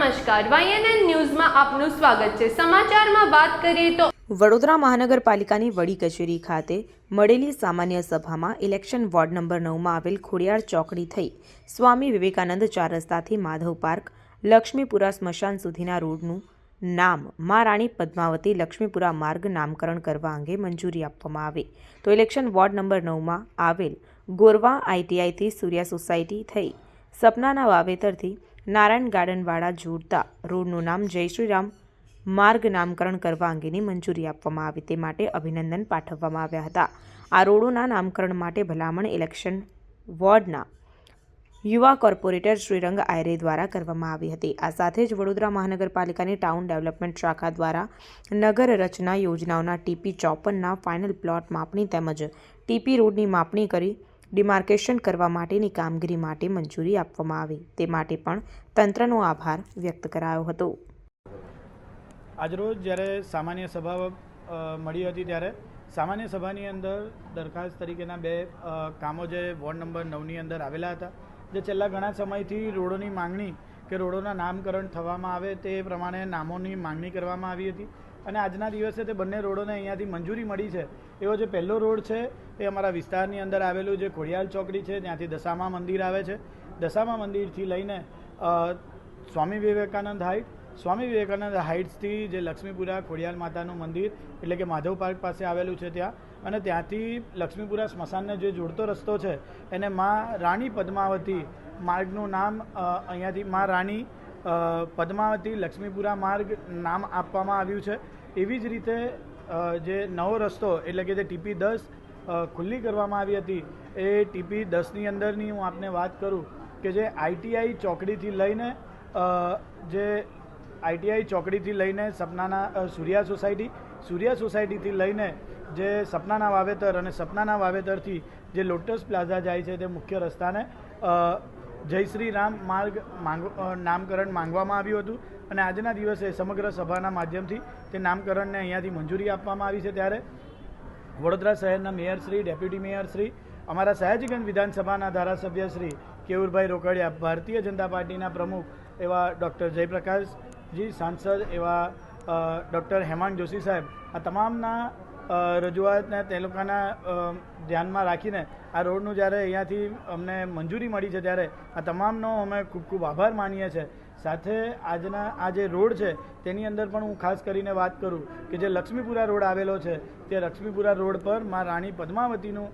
નમસ્કાર, YNN ન્યૂઝમાં આપનું સ્વાગત છે। સમાચારમાં વાત કરીએ તો વડોદરા મહાનગરપાલિકાની વડી કચેરી ખાતે મળેલી સામાન્ય સભામાં ઇલેક્શન વોર્ડ નંબર 9માં આવેલ ખોડિયાર ચોકડી થઈ સ્વામી વિવેકાનંદ 4 રસ્તાથી માધવ પાર્ક લક્ષ્મીપુરા સ્મશાન સુધીના રોડનું નામ મા રાણી પદ્માવતી લક્ષ્મીપુરા માર્ગ નામકરણ કરવા અંગે મંજૂરી આપવામાં આવે તો ઇલેક્શન વોર્ડ નંબર 9માં આવેલ ગોરવા ITIથી સૂર્યા સોસાયટી થઈ સપનાના વાવેતરથી નારાયણ ગાર્ડનવાળા જોડતા રોડનું નામ જય શ્રી રામ માર્ગ નામકરણ કરવા અંગેની મંજૂરી આપવામાં આવી તે માટે અભિનંદન પાઠવવામાં આવ્યા હતા। આ રોડોના નામકરણ માટે ભલામણ ઇલેક્શન વોર્ડના યુવા કોર્પોરેટર શ્રીરંગ આયરે દ્વારા કરવામાં આવી હતી। આ સાથે જ વડોદરા મહાનગરપાલિકાની ટાઉન ડેવલપમેન્ટ શાખા દ્વારા નગર રચના યોજનાઓના TP 54ના ફાઇનલ પ્લોટ માપણી તેમજ TP રોડની માપણી કરી ડિમાર્કેશન કરવા માટેની કામગીરી માટે મંજૂરી આપવામાં આવી તે માટે પણ તંત્રનો આભાર વ્યક્ત કરાયો હતો। આજરોજ જ્યારે સામાન્ય સભા મળી હતી ત્યારે સામાન્ય સભાની અંદર દરખાસ્ત તરીકેના બે કામો જે વોર્ડ નંબર 9ની અંદર આવેલા હતા, જે છેલ્લા ઘણા સમયથી રોડોની માંગણી કે રોડોના નામકરણ થવામાં આવે તે પ્રમાણે નામોની માંગણી કરવામાં આવી હતી અને આજના દિવસે તે બંને રોડોને અહીંયાથી મંજૂરી મળી છે। એવો જે પહેલો રોડ છે એ અમારા વિસ્તારની અંદર આવેલું જે ખોડિયાર ચોકડી છે ત્યાંથી દશામા મંદિર આવે છે। દશામા મંદિરથી લઈને સ્વામી વિવેકાનંદ હાઇટ્સથી જે લક્ષ્મીપુરા ખોડિયાર માતાનું મંદિર એટલે કે માધવ પાર્ક પાસે આવેલું છે ત્યાં, અને ત્યાંથી લક્ષ્મીપુરા સ્મશાનને જે જોડતો રસ્તો છે એને મા રાણી પદ્માવતી માર્ગનું નામ અહીંયાથી મા રાણી પદ્માવતી લક્ષ્મીપુરા માર્ગ નામ આપવામાં આવ્યું છે। એવી જ રીતે જે નવો રસ્તો એટલે કે જે TP 10 ખુલ્લી કરવામાં આવી હતી એ TP 10ની અંદરની હું આપને વાત કરું કે જે ITI ચોકડીથી લઈને સપનાના સૂર્યા સોસાયટીથી લઈને જે સપનાના વાવેતર અને સપનાના વાવેતરથી જે લોટસ પ્લાઝા જાય છે તે મુખ્ય રસ્તાને જય શ્રી રામ માર્ગ નામકરણ માંગવામાં આવ્યું હતું અને આજના દિવસે સમગ્ર સભાના માધ્યમથી તે નામકરણને અહીંયાથી મંજૂરી આપવામાં આવી છે। ત્યારે વડોદરા શહેરના મેયરશ્રી, ડેપ્યુટી મેયરશ્રી, અમારા સયાજીગંજ વિધાનસભાના ધારાસભ્ય શ્રી કેવુરભાઈ રોકડિયા, ભારતીય જનતા પાર્ટીના પ્રમુખ એવા ડૉક્ટર જયપ્રકાશજી, સાંસદ એવા ડૉક્ટર હેમાંગ જોશી સાહેબ, આ તમામના રજૂઆતને તે લોકોના ધ્યાનમાં રાખીને આ રોડનું જ્યારે અહીંયાથી અમને મંજૂરી મળી છે ત્યારે આ તમામનો અમે ખૂબ ખૂબ આભાર માનીએ છીએ। સાથે આજના આ જે રોડ છે તેની અંદર પણ હું ખાસ કરીને વાત કરું કે જે લક્ષ્મીપુરા રોડ આવેલો છે તે લક્ષ્મીપુરા રોડ પર મા રાણી પદ્માવતીનું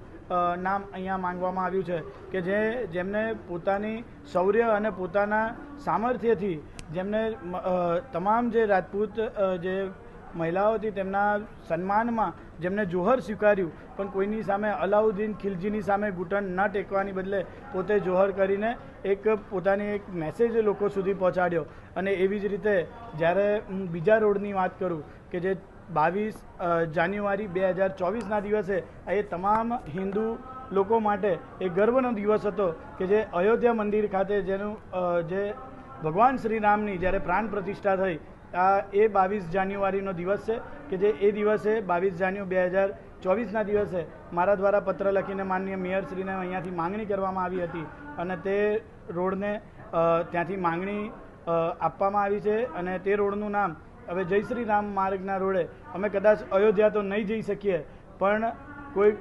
નામ અહીંયા માંગવામાં આવ્યું છે કે જેમને પોતાની શૌર્ય અને પોતાના સામર્થ્યથી જેમને તમામ જે રાજપૂત જે મહિલાઓ હતી તેમના સન્માનમાં જેમને જોહર સ્વીકાર્યું, પણ કોઈની સામે અલાઉદ્દીન ખિલજીની સામે ઘૂંટણ ન ટેકવાની બદલે પોતે જોહર કરીને પોતાની એક મેસેજ લોકો સુધી પહોંચાડ્યો। અને એવી જ રીતે જ્યારે હું બીજા રોડની વાત કરું કે જે 22 જાન્યુઆરી 2024ના દિવસે એ તમામ હિન્દુ લોકો માટે એક ગર્વનો દિવસ હતો કે જે અયોધ્યા મંદિર ખાતે જેનું જે ભગવાન શ્રીરામની જ્યારે પ્રાણ પ્રતિષ્ઠા થઈ એ 22 જાન્યુઆરીનો દિવસ છે કે જે એ દિવસે 22 જાન્યુઆરી 2024ના દિવસે મારા દ્વારા પત્ર લખીને માનનીય મેયરશ્રીને અહીંયાથી માંગણી કરવામાં આવી હતી અને તે રોડને ત્યાંથી માંગણી આપવામાં આવી છે અને તે રોડનું નામ હવે જય શ્રી રામ માર્ગના રોડે અમે કદાચ અયોધ્યા તો નહીં જઈ શકીએ, પણ કોઈક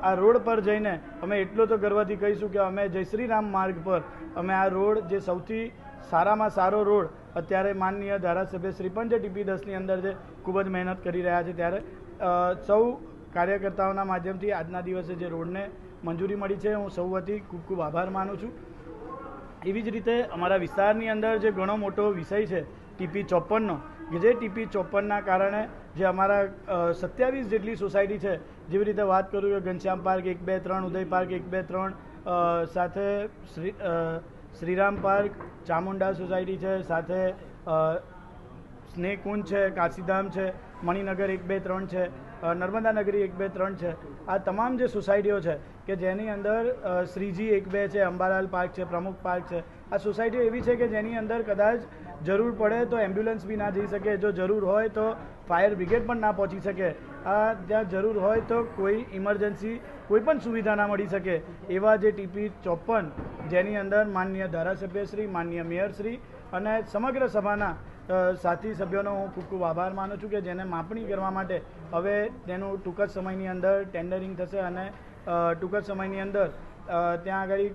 આ રોડ પર જઈને અમે એટલો તો ગર્વથી કહીશું કે અમે જય શ્રી રામ માર્ગ પર અમે આ રોડ જે સૌથી સારામાં સારો રોડ અત્યારે માનનીય ધારાસભ્ય શ્રી પણ જે TP 10ની અંદર જે ખૂબ જ મહેનત કરી રહ્યા છે ત્યારે સૌ કાર્યકર્તાઓના માધ્યમથી આજના દિવસે જે રોડને મંજૂરી મળી છે હું સૌ વતી ખૂબ ખૂબ આભાર માનું છું। એવી જ રીતે અમારા વિસ્તારની અંદર જે ઘણો મોટો વિષય છે TP 54નો કે જે TP 54ના કારણે જે અમારા 27 જેટલી સોસાયટી છે, જેવી રીતે વાત કરું કે ઘનશ્યામ પાર્ક 1, 2, 3, ઉદય પાર્ક 1, 2, 3, સાથે શ્રીરામ પાર્ક, ચામુંડા સોસાયટી છે, સાથે સ્નેહકુંજ છે, કાશીધામ છે, મણિનગર 1, 2, 3 છે, નર્મદા નગરી 1, 2, 3 છે। આ તમામ જે સોસાયટીઓ છે કે જેની અંદર શ્રીજી 1, 2 છે, અંબાલાલ પાર્ક છે, પ્રમુખ પાર્ક છે, આ સોસાયટીઓ એવી છે કે જેની અંદર કદાચ જરૂર પડે તો એમ્બ્યુલન્સ બી ના જઈ શકે, જો જરૂર હોય તો ફાયર બ્રિગેડ પણ ના પહોંચી શકે, ત્યાં જરૂર હોય તો કોઈ ઇમરજન્સી કોઈ પણ સુવિધા ના મળી શકે એવા જે TP 54 જેની અંદર માનનીય ધારાસભ્યશ્રી, માનનીય મેયરશ્રી અને સમગ્ર સભાના સાથી સભ્યોનો હું ખૂબ ખૂબ આભાર માનું છું કે જેને માપણી કરવા માટે હવે તેનું ટૂંક જ સમયની અંદર ટેન્ડરિંગ થશે અને ટૂંક જ સમયની અંદર ત્યાં આગળ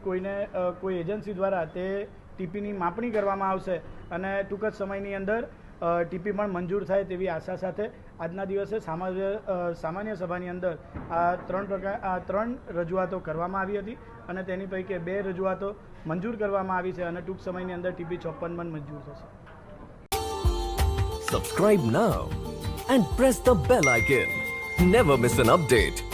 કોઈ એજન્સી દ્વારા તે ટીપીની માપણી કરવામાં આવશે અને ટૂંક જ સમયની અંદર ટીપી પણ મંજૂર થાય તેવી આશા સાથે આજના દિવસે સામાન્ય સભાની અંદર આ ત્રણ રજૂઆતો કરવામાં આવી હતી અને તેની પૈકી 2 રજૂઆતો મંજૂર કરવામાં આવી છે અને ટૂંક સમયની અંદર ટીપી 54 પણ મંજૂર થશે. Subscribe now and press the bell icon. Never miss an update.